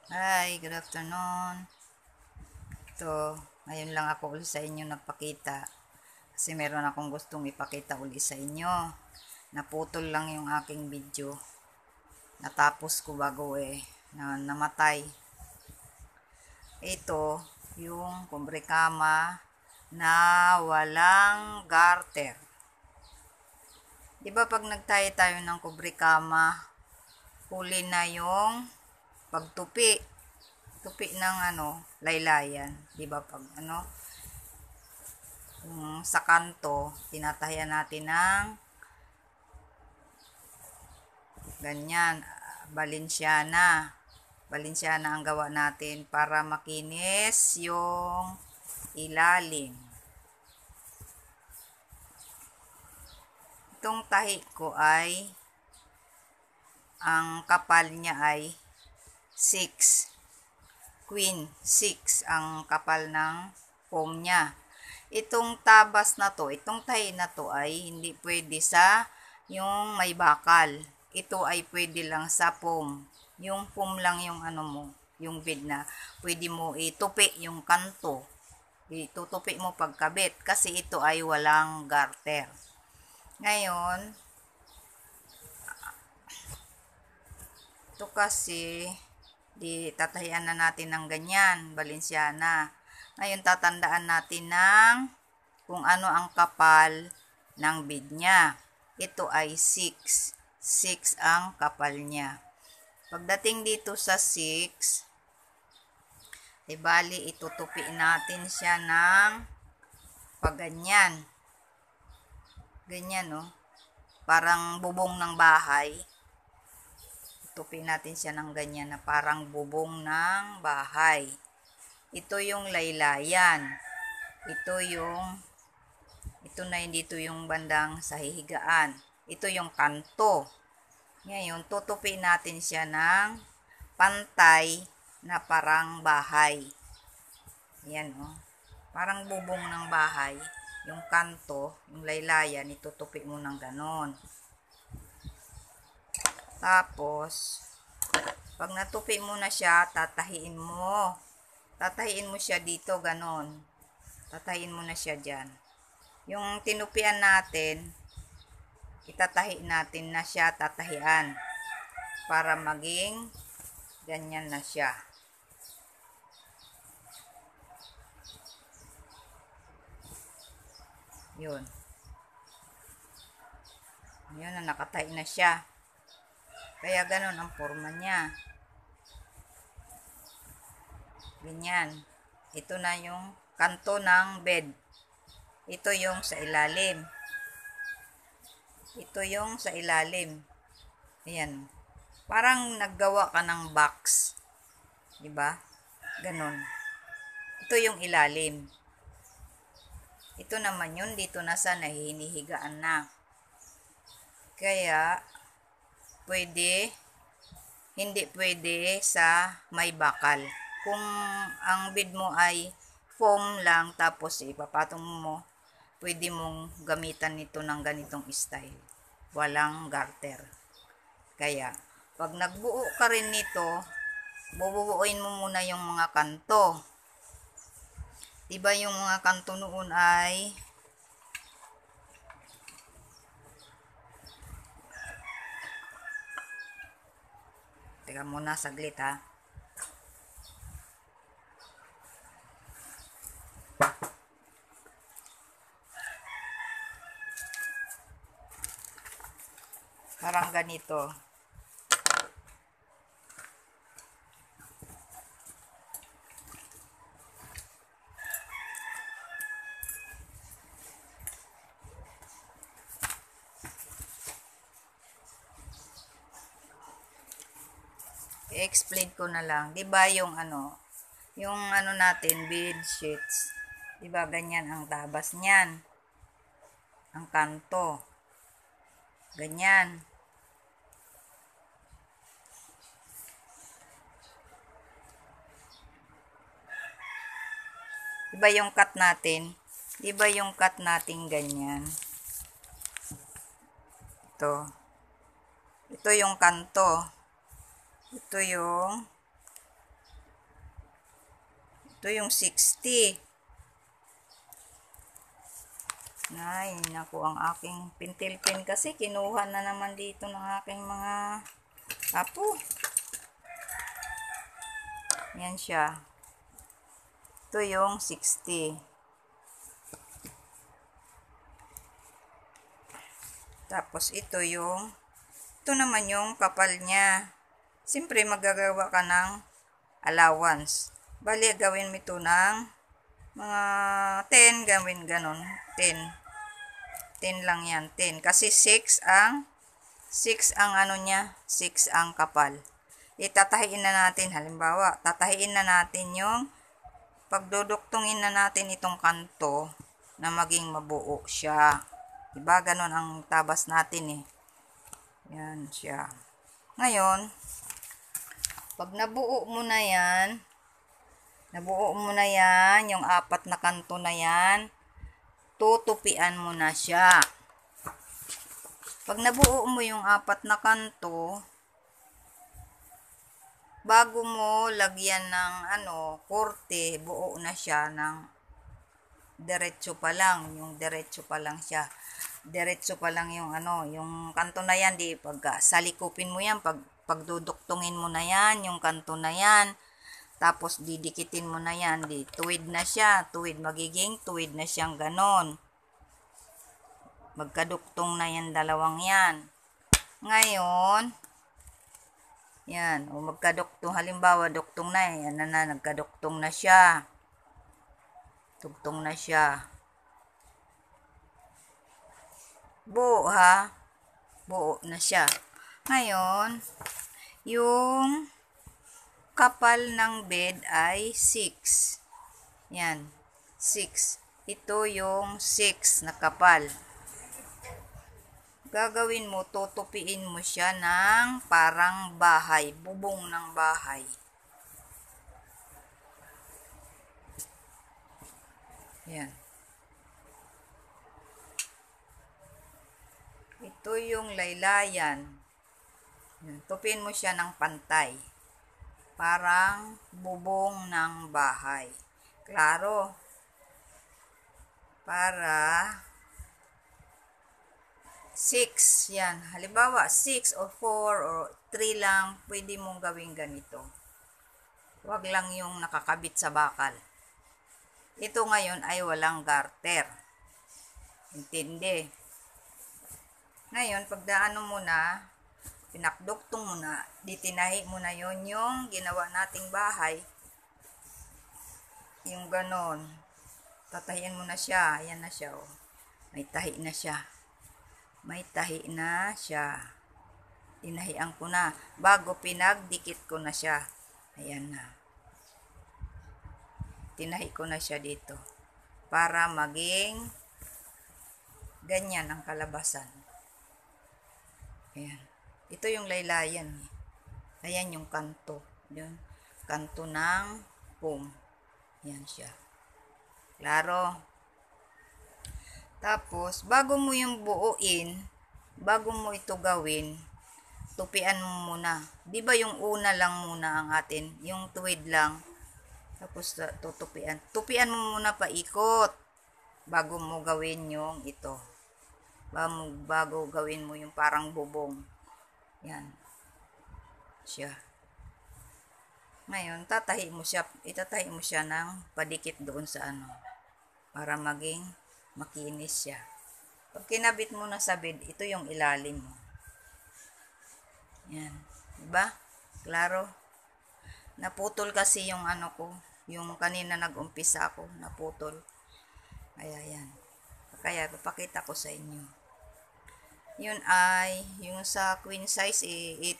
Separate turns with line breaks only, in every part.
Hi, good afternoon. Ito, ngayon lang ako ulit sa inyo nagpakita. Kasi meron akong gustong ipakita ulit sa inyo. Naputol lang yung aking video. Natapos ko bago na namatay. Ito, yung kumbrekama na walang garter. Diba pag nagtayo tayo ng kumbrekama, huli na yung pagtupi. Tupi ng laylayan. Diba pag sa kanto, tinatahian natin ng ganyan, Balenciana. Balenciana ang gawa natin para makinis yung ilalim. Itong tahi ko ay, ang kapal niya ay 6. Queen 6 ang kapal ng foam niya. Itong tabas na to, itong tahi na to ay hindi pwede sa yung may bakal. Ito ay pwede lang sa foam. Yung foam lang yung yung bead na pwede mo itupi yung kanto. Itutupi mo pagkabit kasi ito ay walang garter. Ngayon, ito kasi tatahian na natin ng ganyan, Balenciana. Ngayon, tatandaan natin kung ano ang kapal ng bead niya. Ito ay 6. 6 ang kapal niya. Pagdating dito sa 6, bali, itutupi natin siya ng pagganyan. Ganyan, no? Parang bubong ng bahay. Tupi natin siya ng ganyan na parang bubong ng bahay. Ito yung laylayan. Ito na yun dito yung bandang sa hihigaan. Ito yung kanto. Ngayon, tutupi natin siya ng pantay na parang bahay. Yan, oh. Parang bubong ng bahay. Yung kanto, yung laylayan, itutupi mo ng ganon. Tapos, pag natupi mo na siya, tatahiin mo. Tatahiin mo siya dito, ganon. Tatahiin mo na siya dyan. Yung tinupian natin, itatahi natin na siya, tatahian. Para maging ganyan na siya. Yun. Yun na, nakatahi na siya. Kaya ganon ang forma niya. Ganyan. Ito na yung kanto ng bed. Ito yung sa ilalim. Ito yung sa ilalim. Ayan. Parang naggawa ka ng box. Diba? Ganon. Ito yung ilalim. Ito naman yun, dito na sa hinihigaan na. Kaya, hindi pwede sa may bakal. Kung ang bead mo ay foam lang, tapos ipapatong mo, pwede mong gamitan nito ng ganitong style. Walang garter. Kaya, pag nagbuo ka rin nito, bubuuin mo muna yung mga kanto. Diba yung mga kanto noon ay teka muna saglit ha. Parang ganito. I-explain ko na lang. 'Di ba yung natin bead sheets. 'Di ba ganyan ang tabas niyan? Ang kanto. Ganyan. 'Di ba yung cut natin? 'Di ba yung cut natin ganyan? Ito. Ito yung kanto. Ito yung Ito yung 60. Ay, naku, ang aking pintil-pin kasi kinuha na naman dito ng aking mga apo. Yan siya. Ito yung 60. Tapos ito naman yung kapal niya. Siyempre magagawa ka ng allowance. Bali, gawin mo ito ng mga 10, gawin ganon. 10. 10 lang yan. 10. Kasi 6 ang ano niya. 6 ang kapal. Itatahiin na natin. Halimbawa, tatahiin na natin yung pagduduktungin na natin itong kanto na maging mabuo siya. Diba? Ganon ang tabas natin eh. Yan siya. Ngayon, pag nabuo mo na yan, yung apat na kanto na yan, tutupian mo na siya. Pag nabuo mo yung apat na kanto, bago mo lagyan ng korte, buo na siya ng diretso pa lang. Yung diretso pa lang siya. Diretso pa lang yung yung kanto na yan. Pag salikupin mo yan, pagduduktungin mo na yan, yung kanto na yan. Tapos didikitin mo na yan, tuwid na siya, magiging tuwid na siyang ganon. Magkaduktong na yan, dalawang yan. Ngayon, yan, magkaduktong, halimbawa duktong na, yan na, nagkaduktong na siya. Duktong na siya. Buo ha, buo na siya. Ngayon, yung kapal ng bed ay 6. Yan, 6. Ito yung 6 na kapal. Gagawin mo, tutupiin mo siya ng parang bahay, bubong ng bahay. Yan. Ito yung laylayan. Yan. Tupiin mo siya ng pantay. Parang bubong ng bahay. Klaro. Para 6. Yan. Halimbawa, 6 or 4 or 3 lang, pwede mong gawing ganito. Huwag lang yung nakakabit sa bakal. Ito ngayon ay walang garter. Intindi? Ngayon, pagdaano mo na, pinakduktong mo na, ditinahi mo na yon yung ginawa nating bahay. Yung ganon. Tatahian mo na siya. Ayan na siya. Oh. May tahi na siya. May tahi na siya. Tinahian ko na. Bago pinagdikit ko na siya. Ayan na. Tinahi ko na siya dito. Para maging ganyan ang kalabasan. Ayan. Ito yung laylayan. Ayan yung kanto. Yun. Kanto ng foam. Ayan siya. Klaro. Tapos, bago mo yung buuin, bago mo ito gawin, tupian mo muna. Di ba yung una lang muna ang atin? Yung tuwid lang. Tapos, tutupian. Tupian mo muna paikot. Bago mo gawin yung ito. Bago gawin mo yung parang bubong. Yan. Siya. Ngayon, itatahi mo siya ng padikit doon sa para maging makinis siya. Pag kinabit mo na sa bed, ito yung ilalim mo. Yan. Diba? Klaro? Naputol kasi yung yung kanina nag-umpisa ako, naputol. Kaya yan. Kaya papakita ko sa inyo. Yun ay, yung sa queen size 80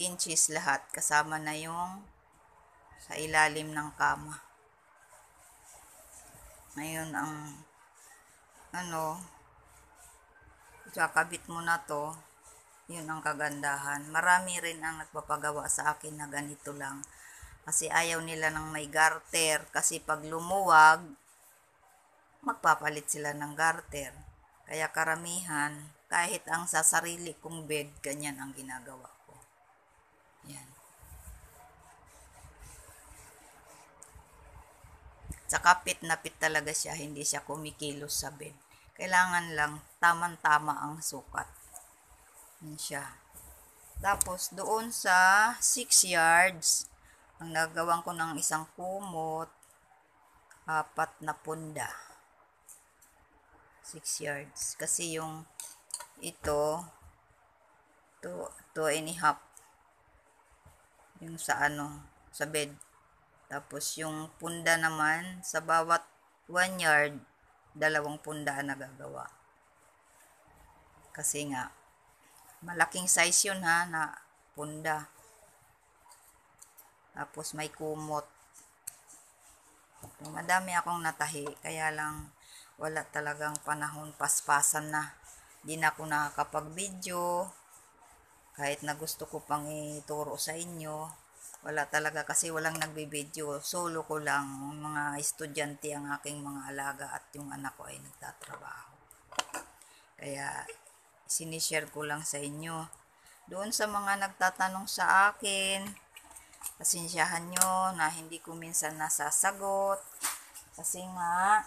inches lahat. Kasama na yung sa ilalim ng kama. Ngayon ang kakabit mo na to, yun ang kagandahan. Marami rin ang nagpapagawa sa akin na ganito lang. Kasi ayaw nila ng may garter. Kasi pag lumuwag, magpapalit sila ng garter. Kaya karamihan, kahit ang sa sarili kong bed, ganyan ang ginagawa ko. Yan. Sa kapit na pit talaga siya, hindi siya kumikilos sa bed. Kailangan lang tamang-tama ang sukat. Yan siya. Tapos doon sa 6 yards, ang nagawan ko ng isang kumot, 4 na punda. 6 yards. Kasi yung ito, 2.5. Yung sa sa bed. Tapos yung punda naman, sa bawat 1 yard, 2 punda ang nagagawa. Kasi nga, malaking size yun ha, na punda. Tapos may kumot. Madami akong natahi, kaya lang wala talagang panahon, paspasan na. Di na ako nakakapag-video. Kahit na gusto ko pang ituro sa inyo, wala talaga kasi walang nagbe-video. Solo ko lang, mga estudyante ang aking mga alaga at yung anak ko ay nagtatrabaho. Kaya sinishare ko lang sa inyo. Doon sa mga nagtatanong sa akin, pasensyahan nyo na hindi ko minsan nasasagot. Kasi nga,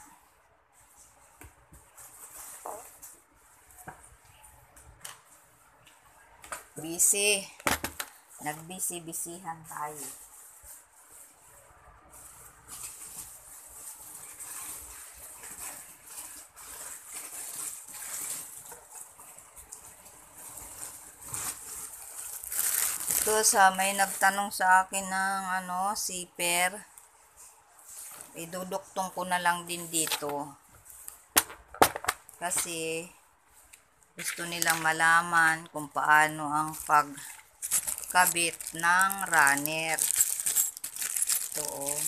busy. Nagbisi-bisihan tayo. Ito sa may nagtanong sa akin ng zipper. Iduduktong ko na lang din dito. Kasi gusto nilang malaman kung paano ang pagkabit ng runner. Ito oh.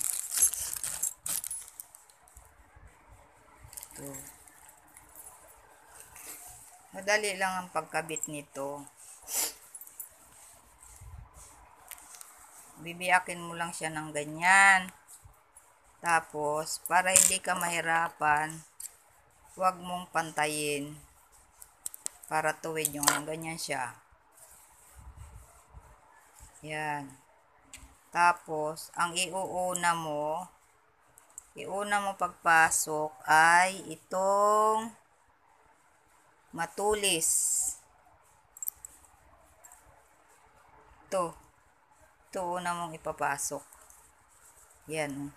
Ito. Madali lang ang pagkabit nito. Bibiyakin mo lang siya ng ganyan. Tapos, para hindi ka mahirapan, huwag mong pantayin. Para tuwid yung ganyan siya. Yan. Tapos, ang iuna mo pagpasok ay itong matulis. Ito una mong ipapasok. Yan.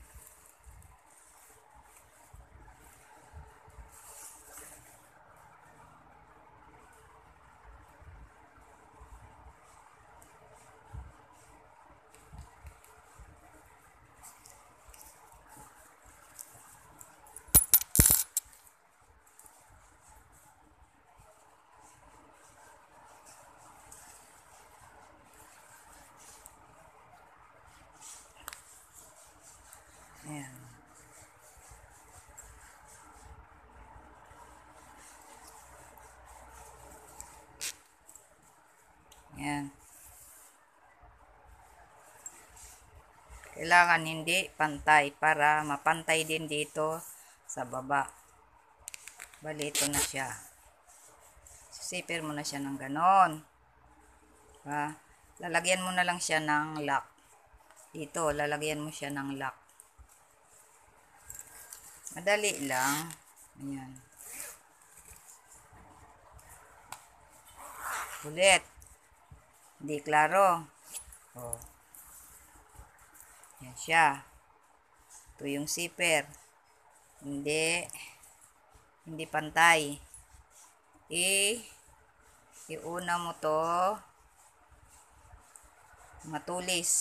Ayan. Ayan. Kailangan hindi pantay para mapantay din dito sa baba. Bali, ito na siya. Sisipir mo na siya ng ganon. Lalagyan mo na lang siya ng lock. Dito, lalagyan mo siya ng lock. Madali lang. Ayan. Ulit. Hindi klaro. Oh. Yan siya. Ito yung zipper. Hindi pantay. Iuna mo to. Matulis.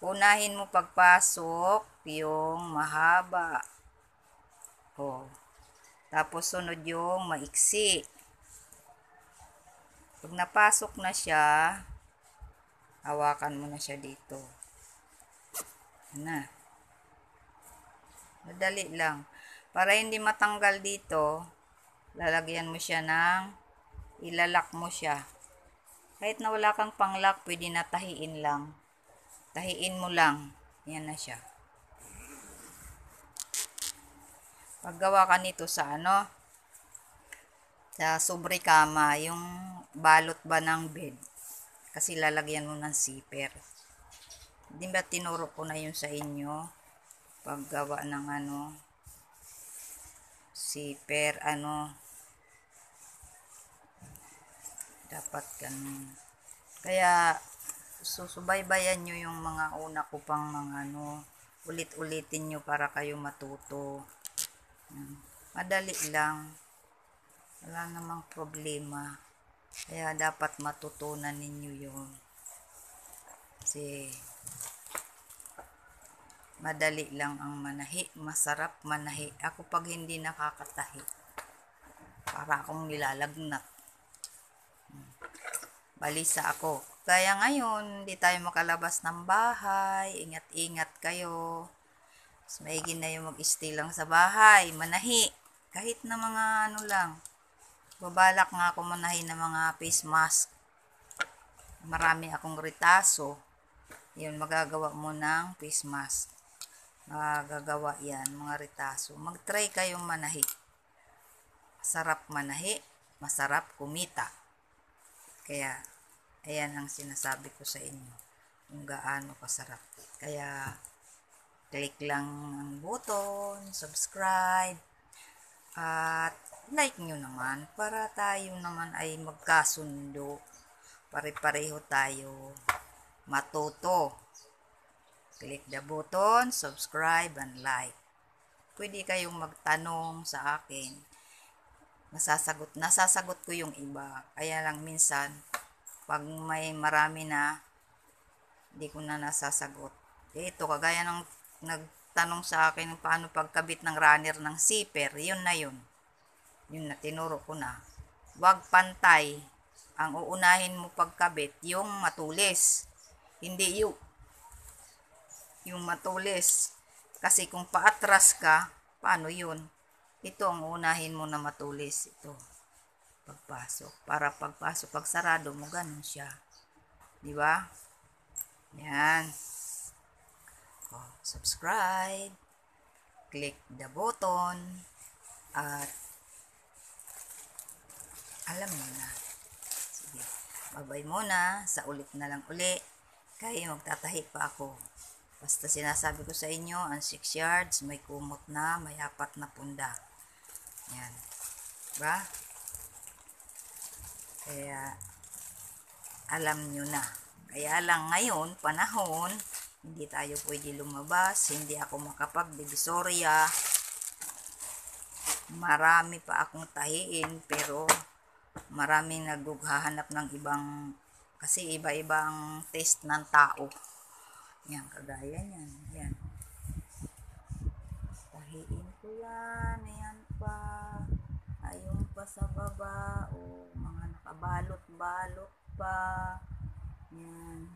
Unahin mo pagpasok yung mahaba. Oh. Tapos sunod yung maiksi. Pag napasok na siya, hawakan mo na siya dito. Na. Madali lang. Para hindi matanggal dito, lalagyan mo siya ilalak mo siya. Kahit na wala kang panglock, pwede na tahiin lang. Tahiin mo lang. Yan na siya. Paggawa ka nito sa sa sobre kama, yung balot ba ng bed. Kasi lalagyan mo ng zipper. Di ba tinuro ko na yun sa inyo? paggawa ng zipper, dapat ganun. Kaya susubaybayan nyo yung mga una ko pang mga ulit-ulitin nyo para kayo matuto. Madali lang, wala namang problema. Kaya dapat matutunan ninyo yun. Kasi madali lang ang manahi, masarap manahi. Ako pag hindi nakakatahi, para akong nilalagnat. Balisa ako. Kaya ngayon, hindi tayo makalabas ng bahay. Ingat-ingat kayo. Mas maigi na yung mag-stay lang sa bahay. Manahi. Kahit na mga lang. Babalak nga ako manahi ng mga face mask. Marami akong ritaso. Yun, magagawa mo ng face mask. Magagawa yan, mga ritaso. Mag-try kayong manahi. Masarap manahi. Masarap kumita. Kaya, ayan ang sinasabi ko sa inyo. Kung gaano kasarap. Kaya, click lang ang button, subscribe, at like nyo naman para tayo naman ay magkasundo. Pare-pareho tayo matuto. Click the button, subscribe, and like. Pwede kayong magtanong sa akin. Nasasagot ko yung iba. Kaya lang minsan, pag may marami na, hindi ko na nasasagot. Ito, kagaya ng nagtanong sa akin paano pagkabit ng runner ng zipper, yun na yun. Yun na, tinuro ko na. Huwag pantay. Ang uunahin mo pagkabit, yung matulis. Hindi yung matulis. Kasi kung paatras ka, paano yun? Ito ang unahin mo na matulis. Ito. Pagpasok. Para pagpasok, pag sarado mo, ganun siya. Diba? Yan. Subscribe. Click the button. At alam mo na. Sige. Bye-bye muna. Sa ulit na lang uli. Kaya magtatahi pa ako. Basta sinasabi ko sa inyo, ang 6 yards, may kumot na, may 4 na punda. Yan. Diba? Kaya, alam nyo na. Kaya lang ngayon, panahon, hindi tayo pwede lumabas, hindi ako makapag-divisorya. Marami pa akong tahiin, pero maraming naghahanap ng ibang, kasi iba-iba ang taste ng tao. Yan, kagaya yan. Yan. Tahiin ko yan. Ayan pa. Ayun pa sa baba. O, mga nakabalot-balot pa. Yan.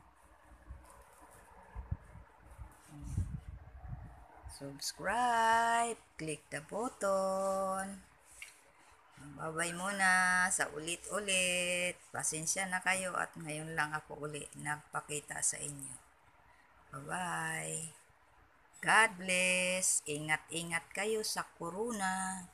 Subscribe. Click the button. Bye-bye muna sa ulit-ulit. Pasensya na kayo at ngayon lang ako ulit nagpakita sa inyo. Bye-bye. God bless. Ingat-ingat kayo sa corona.